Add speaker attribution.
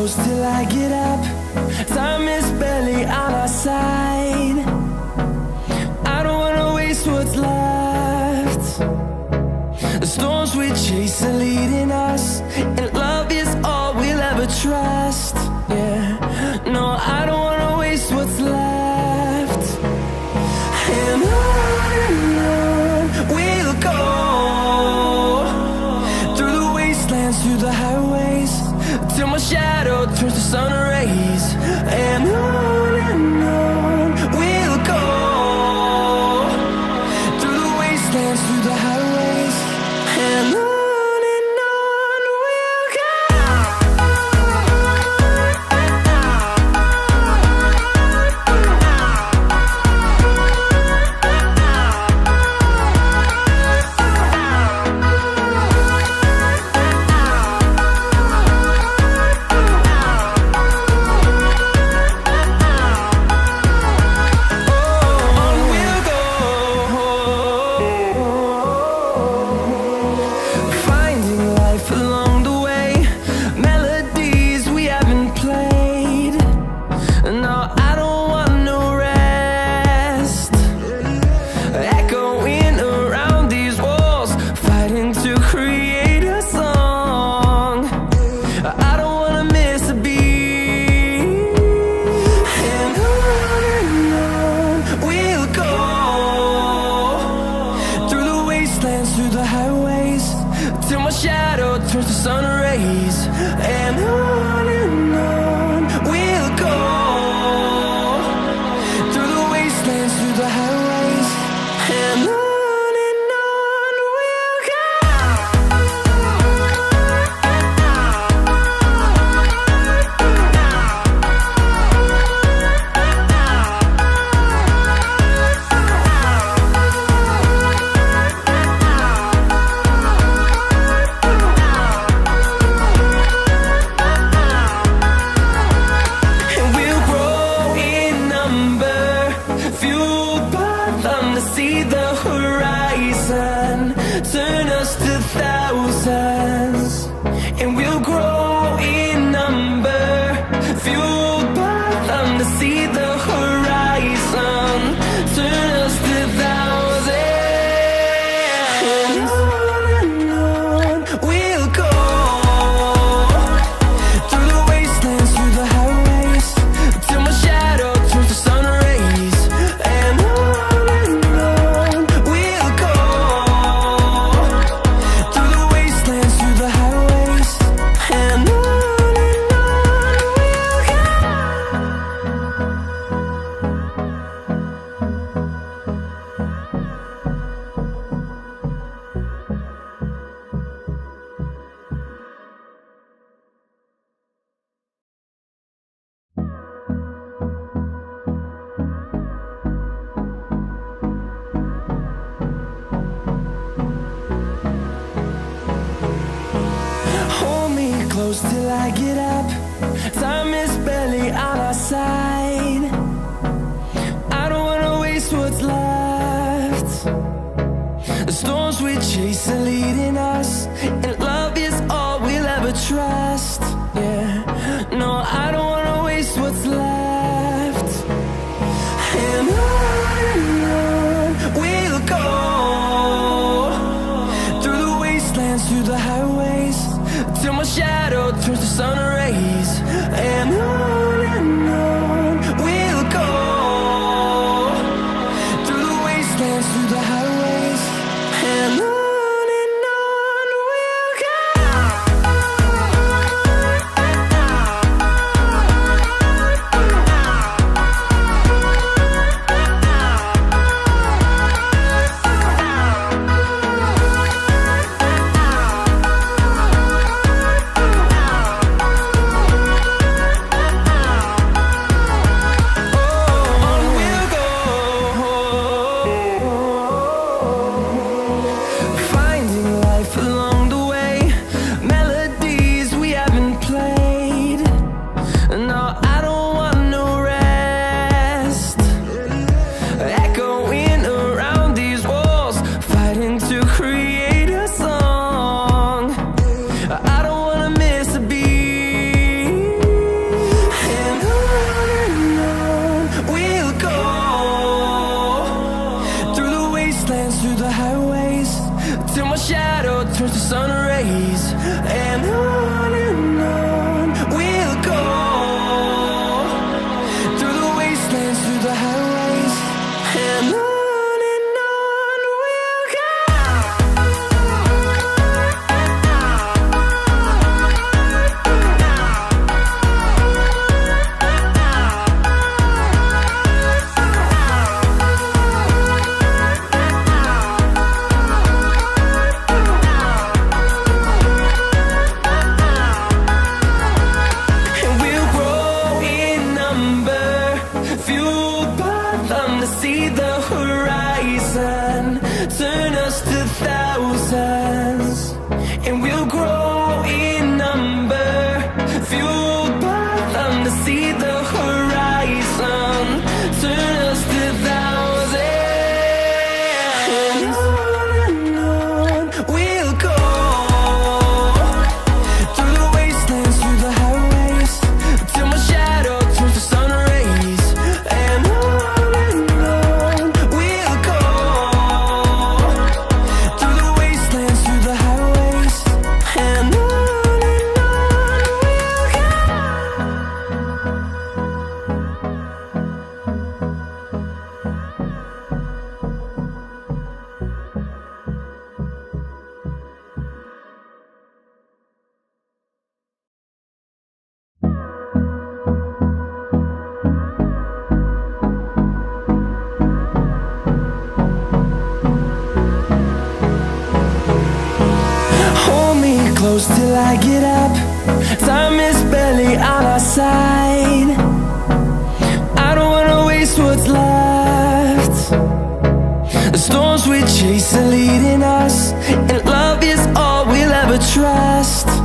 Speaker 1: close till I get up. Time is barely on our side. I don't wanna waste what's left. The storms we chase are leading us, and love is all we'll ever trust. Yeah, no, I don't wanna waste what's left. And on we'll go, through the wastelands, through the highways, till my shadow turns to sun rays. And on we'll go, through the wastelands, through the highways, and on we'll go. Through the highways, till my shadow turns to sun rays. And on we'll go, through the wastelands, through the highways, and on we'll go. See the horizon turn us to thousands, and we'll grow in number, fueled by them to see the horizon turn us to thousands. And on we'll go, through the wastelands, through the highways, till my shadow turns to sun rays. And close till I get up. Time is barely on our side. I don't wanna waste what's left. The storms we chase are leading us, and love is all we'll ever trust. Yeah, no, I don't wanna waste what's left. And on we'll go, through the wastelands, through the highways, till my shadow turns to sun rays. And on close till I get up. Time is barely on our side. I don't wanna waste what's left. The storms we chase are leading us, and love is all we'll ever trust.